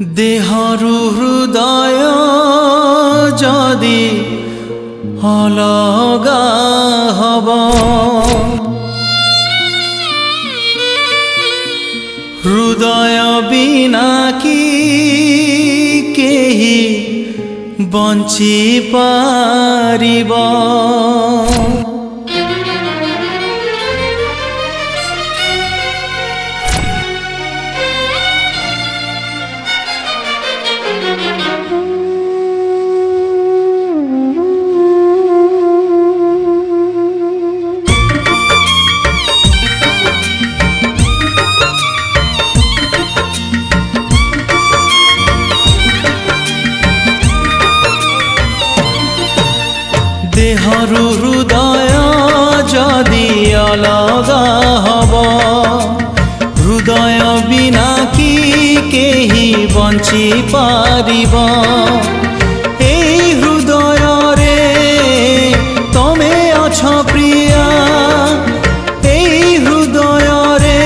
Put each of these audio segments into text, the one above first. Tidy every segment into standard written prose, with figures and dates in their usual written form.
देहरु हृदय जदि अलगा हब हृदय बिना कि केही बंची पारिबो। देहरु हृदय जदि अलगा हब हृदय बिना कि केही बंची पारिबो। एई हृदय रे तमे अछ प्रिया एई हृदय रे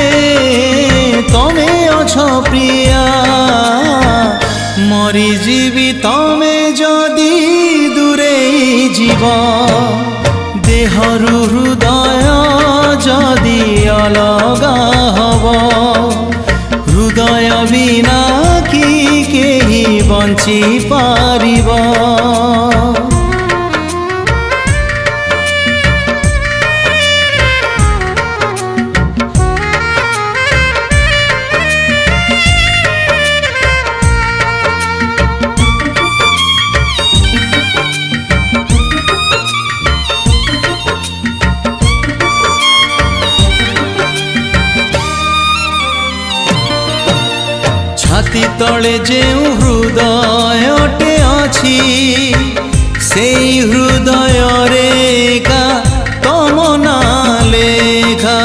तमे अछ प्रिया मरी जीवी तमे जदि जीव देहरु हृदय जदि अलगा हब हृदय बिना कि केही बंची पारिबो। छाती तले जेउ हृदयटे अछि सेई हृदय रेखा तम ना लेखा।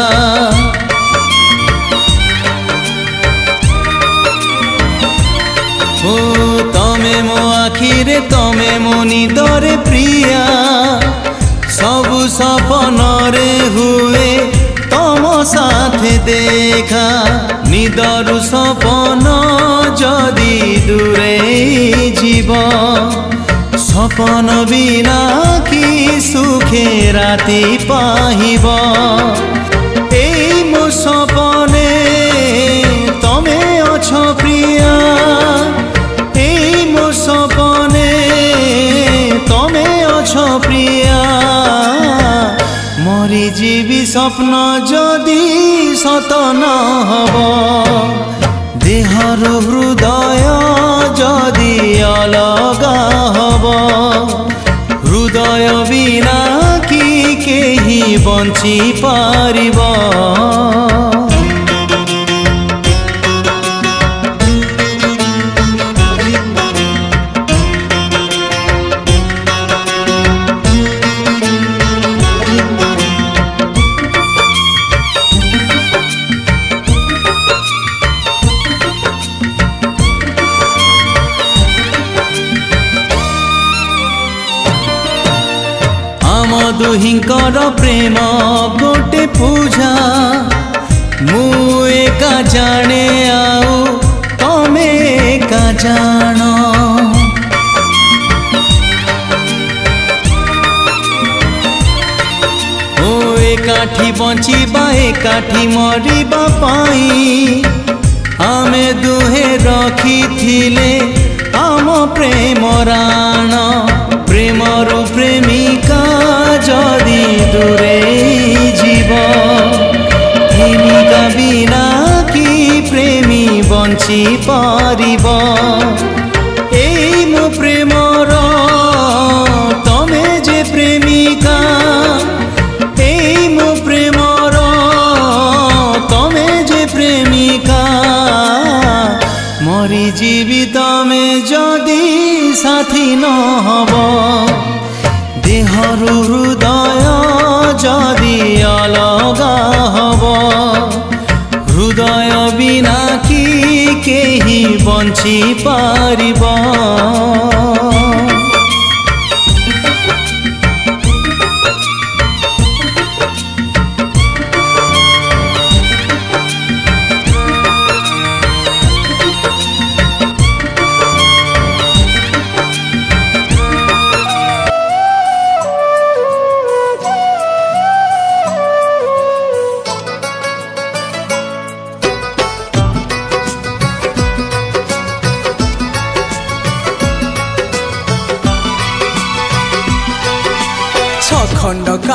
ओ तमे मो आखिरे तमे मो निदरे प्रिया सबु सपन रे हुए तम साथे देखा। निदरु सपन जदि दूरे जीव सपन बिना कि सुखे राति पाहिब। एई मो सपने तमे अछ प्रिया एई मो सपने तमे अछ प्रिया मरी जीवी स्वप्न जदि सत न हब देहरु हृदय जदि अलगा हब हृदय बिना कि केही बंची पारिबो। दुहिंकर प्रेम गोटे पूजा मु एका जाने आउ तमे एका जान। ओ एकाठी बंचिबा एकाठी मरिबा पाई आमे दुहे रखिथिले आम प्रेम राण। प्रेमरु प्रेमिका जदि दूरे जीव प्रेमिका बिना कि प्रेमी बंची पारिबो। एई मो प्रेमर तमे जे प्रेमिका एई मो प्रेमर तमे जे प्रेमिका मरी जीवी तमे जदि साथी न हब देहरु हृदय जदि अलगा हब हृदय बिना कि केही बंची पारिबो।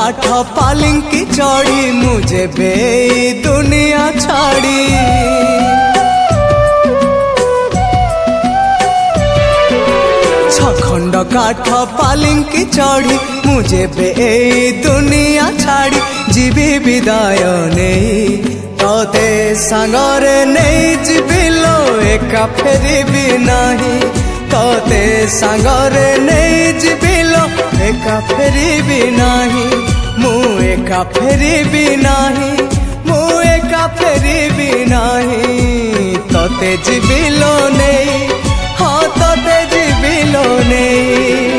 काठ पालिंकी चढ़ी मुझे बे दुनिया छाड़ी छखंड काठ पालिंकी चढ़ी मुझे बे दुनिया छाड़ी जीवी विदाय नहीं तोते सांगरे नहीं जीविलो एका फेरिबी नहीं तोते सांगरे नहीं जीविलो एका फेरिबी नहीं मु एका फेरिबी नहीं मु एका फेरिबी नहीं तोते जीविलो नहीं हाँ तोते जीविलो नहीं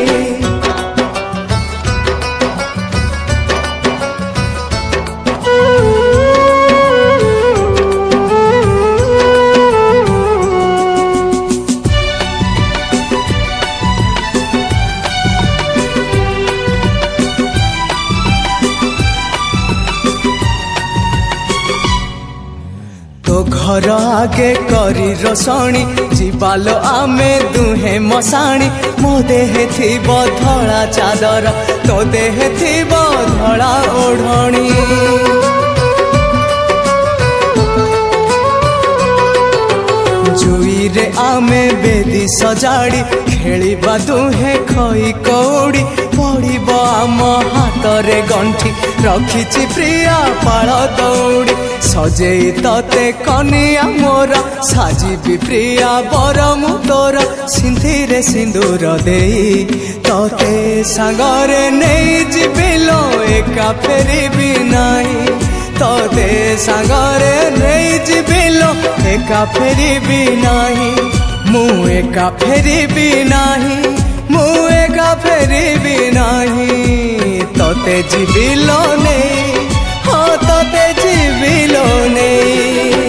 घर आगे करी रोषणी जीवालो आमे दुहे मशाणी मो देहे थिबो धड़ा चादर तो देहे थिबो धड़ा ओढ़णी जुई रे आमे बेदी सजाड़ी खेलिबा दुहे खई कौड़ी पड़िब आम हाथ रे गंठी रखिछि प्रिया पाळ दौड़ी सजेई तते कनिया मोर साजिबी प्रिया बर मु तोर सिंधीरे सिंदूर देई तते सांगरे नहीं जीविलो एका फेरिबी नहीं तते सांगरे नहीं जीविलो एका फेरिबी नहीं मु एका फेरिबी नहीं मु एका फेरिबी नहीं तते जीविलो नहीं हाँ तते जीविलो नहीं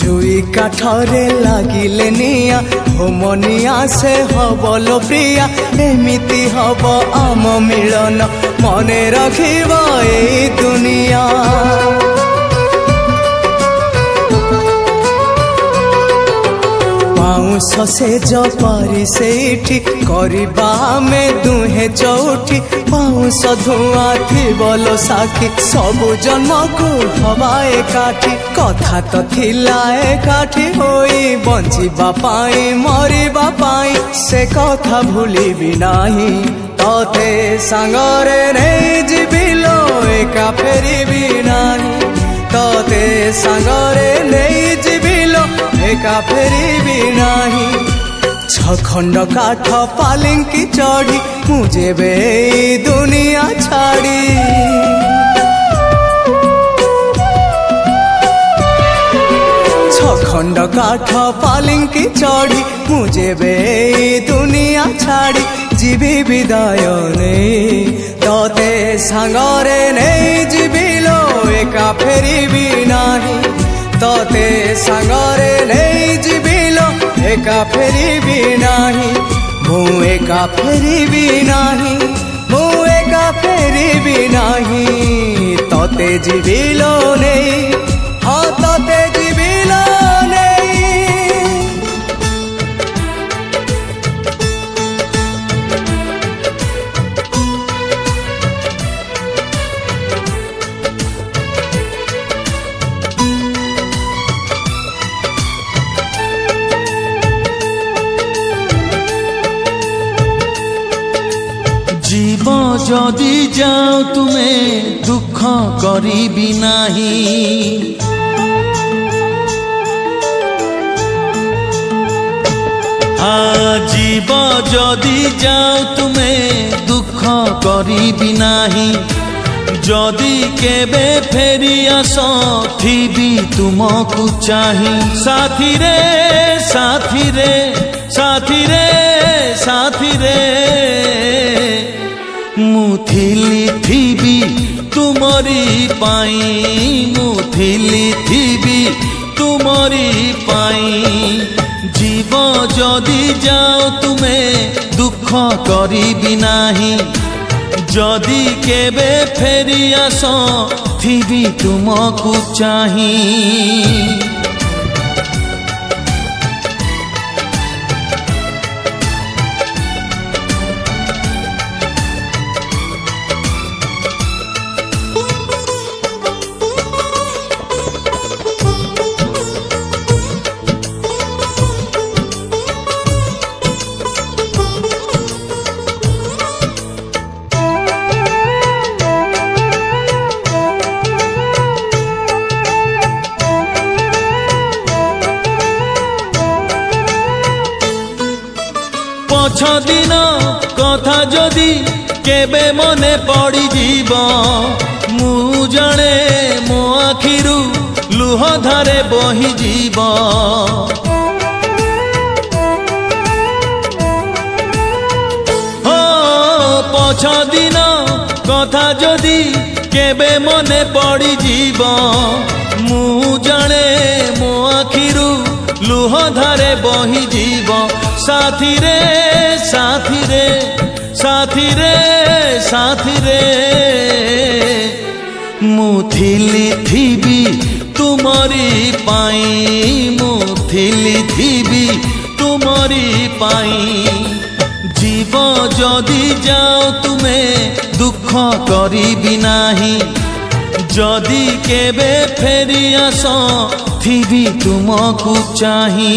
जुई काठरे लागिले निया होमनिया से हबलो प्रिया एमिति हब आम मिलन मने रखिबो ए दुनिया पाउस से जपारी सेठी करबा में दुहे चौठी पाउस धुआं थिबलो साखी सबु जन्म को हवा एकाठी कथा तो थिला एकाठी होई बंचिबा पाई मरिबा पाई से कथा भूलिबी नाही तोते सांगरे नहीं जीविलो एका फेरिबी नाही तोते सांगरे नहीं जीविलो एका फेरिबी नाही छखंड काठ पालिंकी चढ़ी मुझे बे दुनिया छाड़ी छखंड काठ पालिंकी चढ़ी मुझे बे दुनिया छाड़ी जीवी विदाय नहीं तोते सांगरे नहीं जीविलो एका फेरिबी नाही तोते सांगरे नहीं जीविलो एका फेरिबी नाही मु एका फेरिबी नाही मु एका फेरिबी नाही तोते जीविलो नहीं हाँ तोते जीविलो नहीं जीव जदि जाओ तुम्हें दुख करिबी नाही हाँ जीव जदि जाओ तुम्हें दुख करिबी नाही जदि केबे फेरी आस थिबी तुमको चाही साथी रे साथी रे साथी रे साथी रे थिली थिबी तुमरी पाई मु थिली थिबी तुमरी पाई जीव जदि जाओ तुमे दुख करिबि नाही जदि केबे फेरी आस थिबी तुमको चाही पछ दिन कथा जदि केबे मने पड़ी जीव मु जणे मो आखिरु लुह धारे बही जीव पछ दिन कथा जदि केबे मने पड़ी जीव मु जणे मो आखिरु लुह धारे बही जीव साथी रे साथी रे साथी रे साथी रे मु थिली थिबी तुमरी पाई मु थिली थिबी तुमरी पाई जीव जदि जाओ तुमे दुख करिबि नाही जदि केबे फेरी आस थिबी तुमको चाही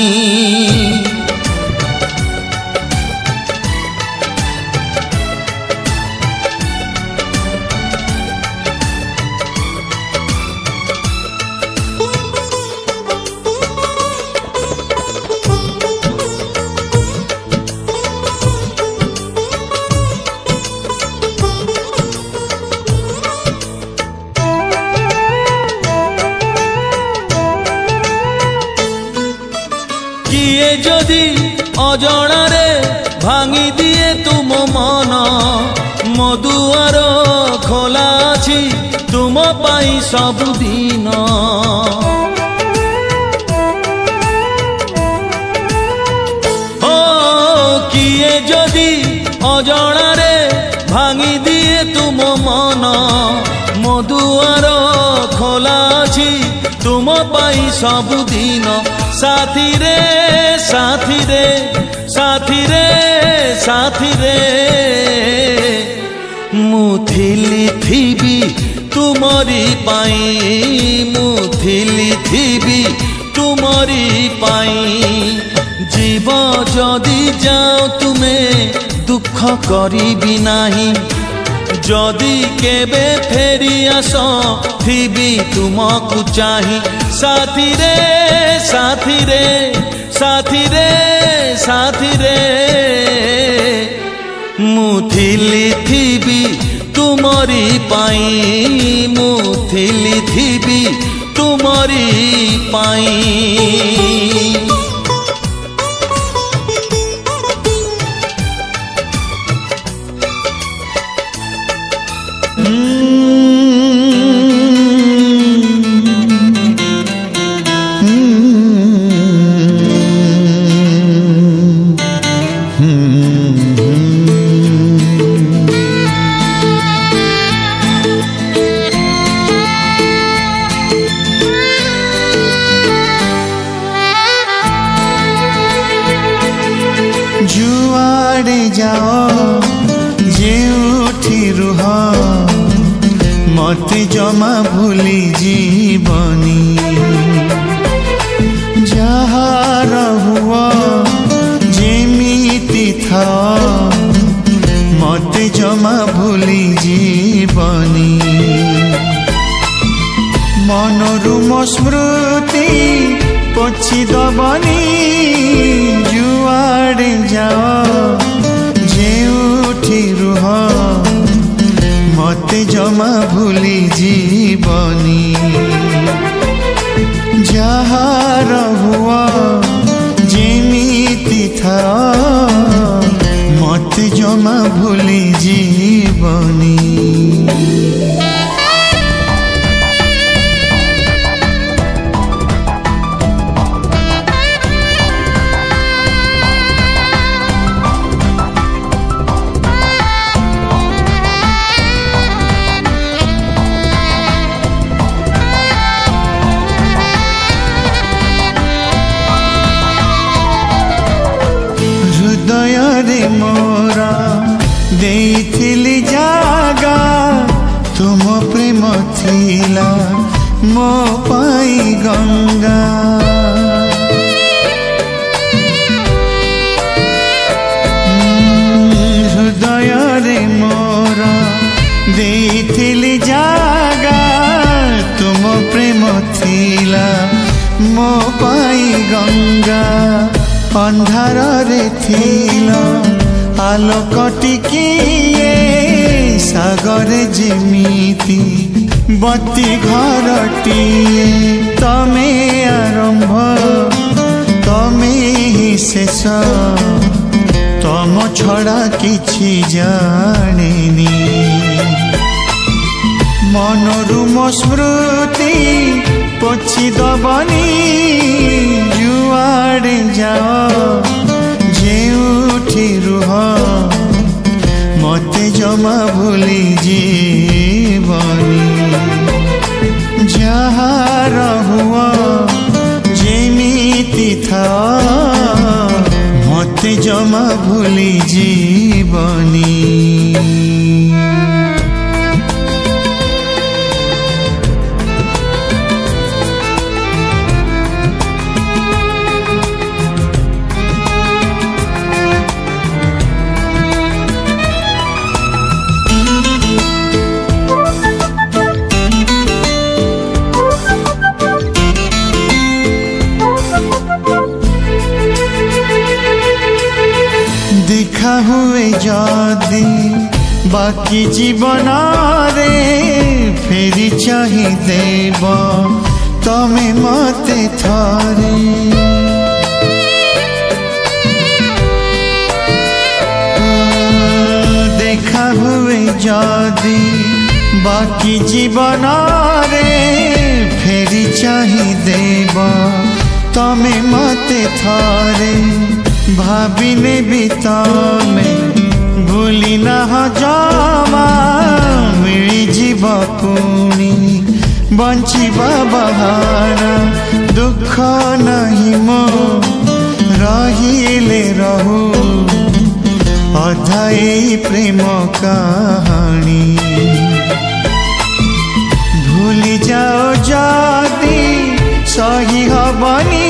किए जदि अजणारे भांगी दिए तुम मन मधुआर खोला अछि तुम पाई सबुदिन किए जदि अजणारे भांगी दिए तुम मन मधुआर खोला अछि तुम पाई सबुदिन साथी रे साथी रे साथी रे साथी रे मु थिली थिबी तुमरी पाई मु थिली थिबी तुमरी पाई जीव जदि जाओ तुमे दुख करिबि नाही जदि केबे फेरी आस थिबी तुमको चाही साथी रे साथी रे साथी रे साथी रे मु थिली थिबी तुमरी पाई मु थिली थिबी तुमरी पाई जुआड़े जाओ जेउठी रुह मत जमा भूली जीवनी जहाँ रहुआ जेमिति था मत जमा भूली जीवनी मनोरुम स्मृति पछी दबनी जुआड़े जाओ जेउठी रुह मत जमा भूली जीवनी जहाँ रहुआ जेमिति था मत जमा भूली जीवनी देइथिली जागा तुम प्रेम थिला मो पाई गंगा हृदय रे मोर देइथिली जागा तुम प्रेम थिला मो पाई गंगा अंधार रे थिला आलोक टिकिए सागर जेमिति बत्ती घरटिए तमे आरंभ तमे ही शेष तम छड़ा किछि जानिनी मनोरुम स्मृति पोछि दबनी जुआड़े जाओ जेउठी रुह मते जमा भूली जीवनी जहा रहुआ जेमिति था मते जमा भूली जीवनी देखा हुए जदि बाकी जीवन रे फेरी चाहि देव तमे मते थरे देखा हुए जदि बाकी जीवन रे फेरी चाहि देव तमे मते थरे भाविने भी तमे भूली ना जमा मिली जीव पुणी बंचिबा बहाना दुख नहीं मो रहिले रहू अधाई प्रेम कहानी भूली जाओ जदि सही हबनी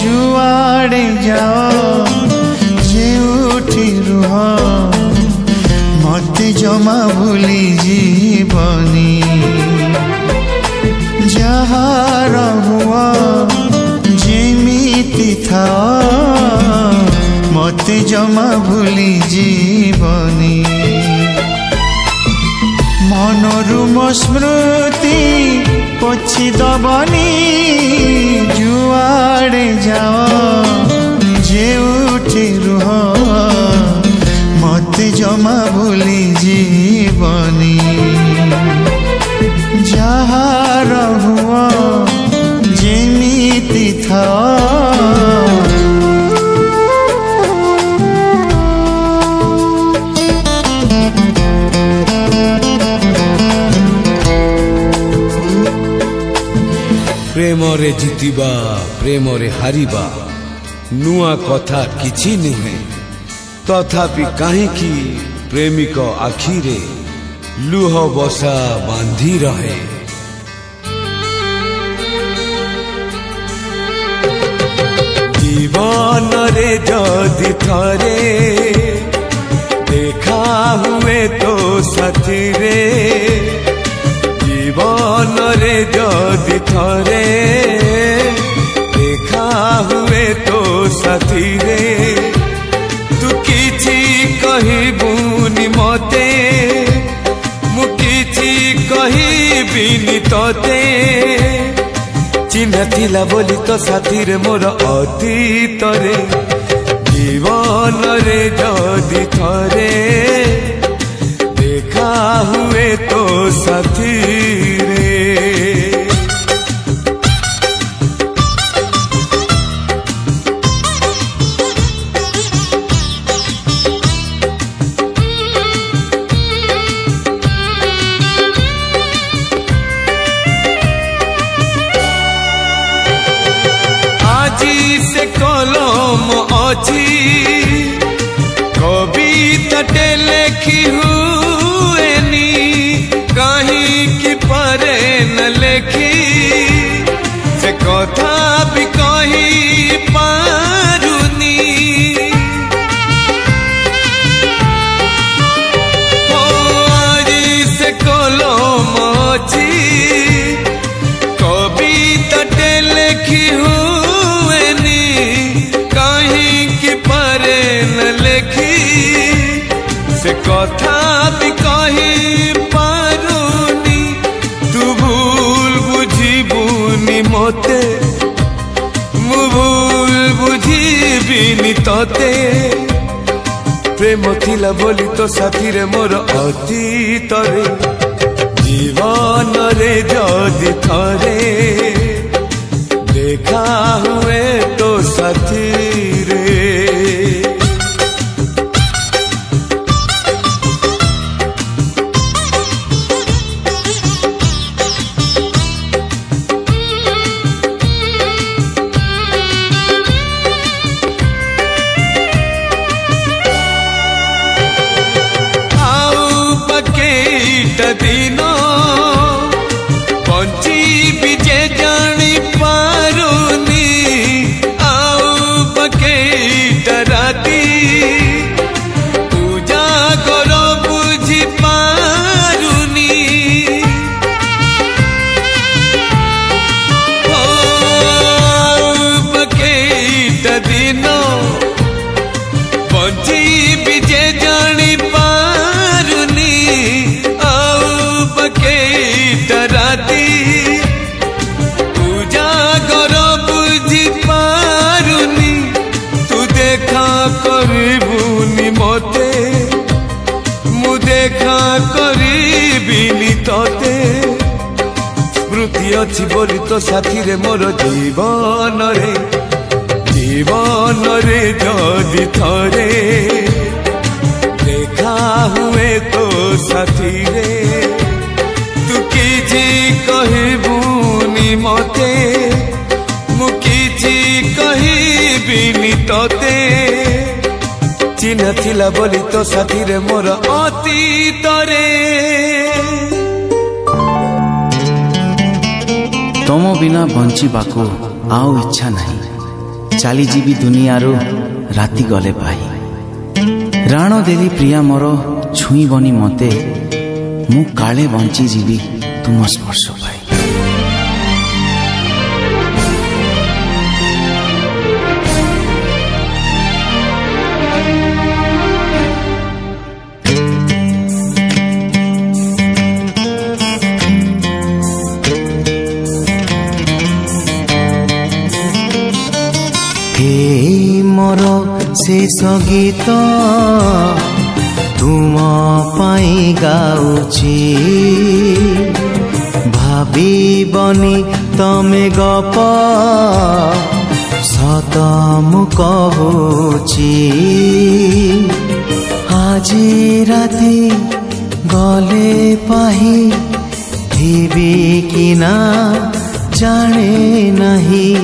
जुआड़े जाओ जेउठी रुह मते जमा भूली जीवनी जहा रहुआ जेमिति था मते जमा भूली जीवनी मनोरुम स्मृति पोछि दबनी जुआड़े जाओ जेउठी रुह मते जमा भूली जीवनी जहा रहुआ जेमिति था प्रेम रे जीतिबा प्रेम रे हारिबा नुआ कथा किछि नुहे तथापि काहेकि प्रेमिक आखिरे लुह बसा बांधी रहे जीवन रे जदि थरे देखा हुए तो साथी रे जीवन रे जदि थरे देखा हुए तो साथी रे तू किछि कहबुनि मते मु किछि कहबिनि तते चिन्ह थिला बोली तो साथी रे मोर अतीत रे जीवन रे जदि थरे देखा हुए तो साथी रे कलम अछि कविता टेले ଲେଖି ହୁଏନି କାହିଁକି ପାରେ ନ ଲେଖି ସେ କଥା ବି କହି ପାରୁନି ଆଜି ସେ କଲମ ଅଛି କବିତାଟେ ଲେଖି ହୁଏନି କାହିଁକି ପାରେ ନ ଲେଖି ସେ କଥା ବି କହି ପାରୁନି ତୁ ଭୁଲ ବୁଝିବୁନି ମତେ ମୁଁ ଭୁଲ ବୁଝିବିନି ତତେ ପ୍ରେମ ଥିଲା ବୋଲି ତୋ ସାଥିରେ ମୋର ଅତୀତରେ ଜୀବନରେ ଯଦି ଥରେ ଦେଖା ହୁଏ ତୋ ସାଥିରେ दिन बंची जे जानी पारुनी आउ बकेटा राती पूजा कर बुझी पारुनी बकेटा दिन बंची जे जानी पारुनी राती पूजा कर बुझी पारुनी तू देखा करबुनी मते मु देखा करबिनी तते स्मृति अच्छी बोली तो साथी रे मोर जीवन रे जदि थरे देखा हुए तो साथी रे किछि कहबुनी मते मु किछि कहबिनी तते चिन्ह थिला बोली तो साथी रे मोर अतीतरे तुम बिना बंचिबाको आउ इच्छा नहीं चली जीवी दुनियारू राति गले पाई राण देली प्रिया मोर छुईबनी मते मु काले बंची जीवी तुम स्पर्श पाई मोर शेष गीत तुम पाई गाउची भाबीबनी तमे गप सत मु कहूची আজি राति गले पाही थिबी कि ना जाने नहीं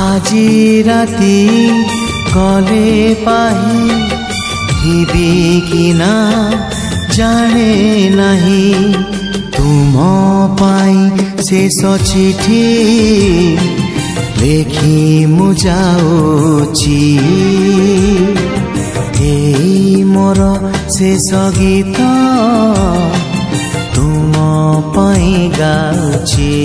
আজি राति गले पाही थिबी कि ना जाने नहीं तुम पाई शेष चिठी लेखी मु जाऊची एई मोर शेष गीत तुम पाई गाऊची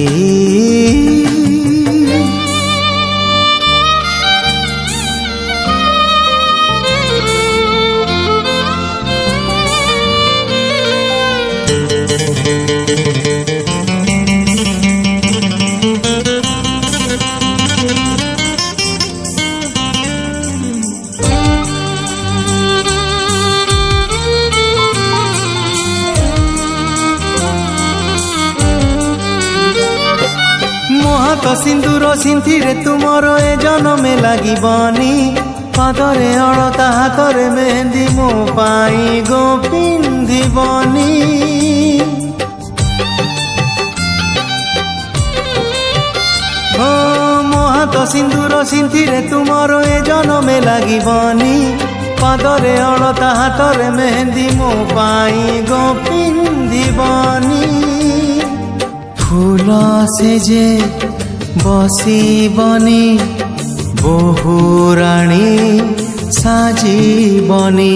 तो सिंदूर सिंथिरे तुमर ए जनमे लागिबनी पादरे अलता हाथरे मेहंदी मो पाई गो पिंधिबनी ओ मोहा तो सिंदूर सिंथिरे तुमर ए जनमे लागिबनी पादरे अलता हाथरे मेहंदी मो पाई गो पिंधिबनी फूल से जे बसिबनी बहु राणी साजीबनी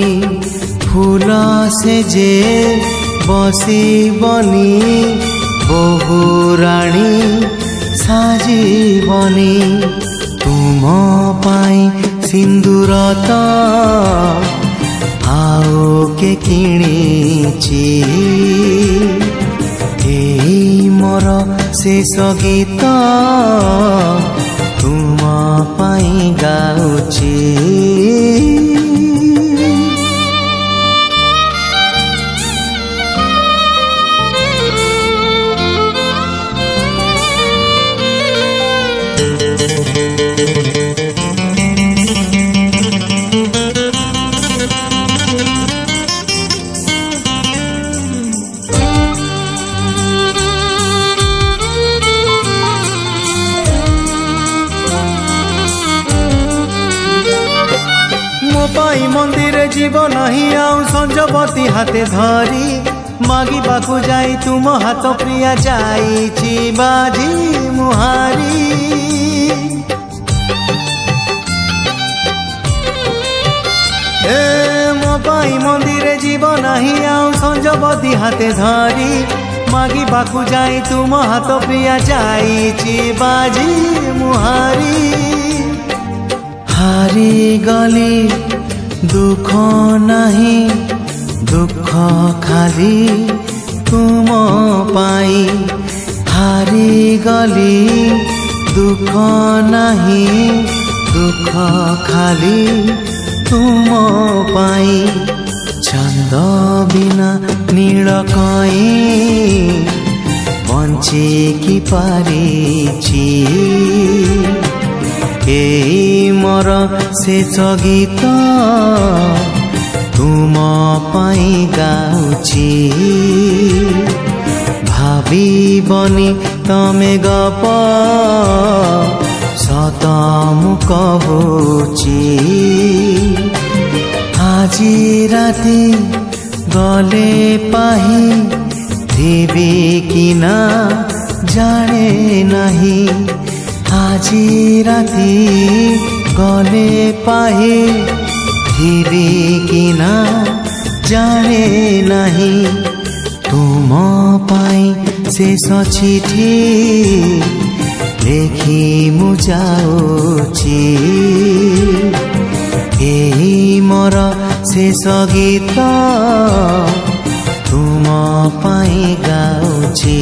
फूल से जे बसिबनी बहु राणी साजीबनी तुम पाई सिंदूर तो आओ के किणीची मोर शेष गीत तुम पाई गाउची मंदिर जीव नहीं आउ संजवती हाथे धरी मागिबाकू जाई तुम हाथ प्रिया जाई बाजी मुहारी मो पाई मंदिर जीव नहीं आउ संजवती हाथे धरी मागिबाकू जाई तुम हाथ प्रिया जाई बाजी मुहारी हारी गली दुख नहीं दुख खाली तुम पाई हारी गली दुख नहीं दुख खाली तुम पाई छंद बिना नील कई बंची की पारिची मोर शेष गीत तुम पाई गाउची भाविबनी तमे गप सत मु कहूची आजी राति गले पाही थिबी कि ना जाने नहीं आजी राति गले पाही थिबी कि ना जाने नहीं तुम पाई शेष चिठी लेखी मु जाउची एही मोर शेष गीत तुम पाई गाउची।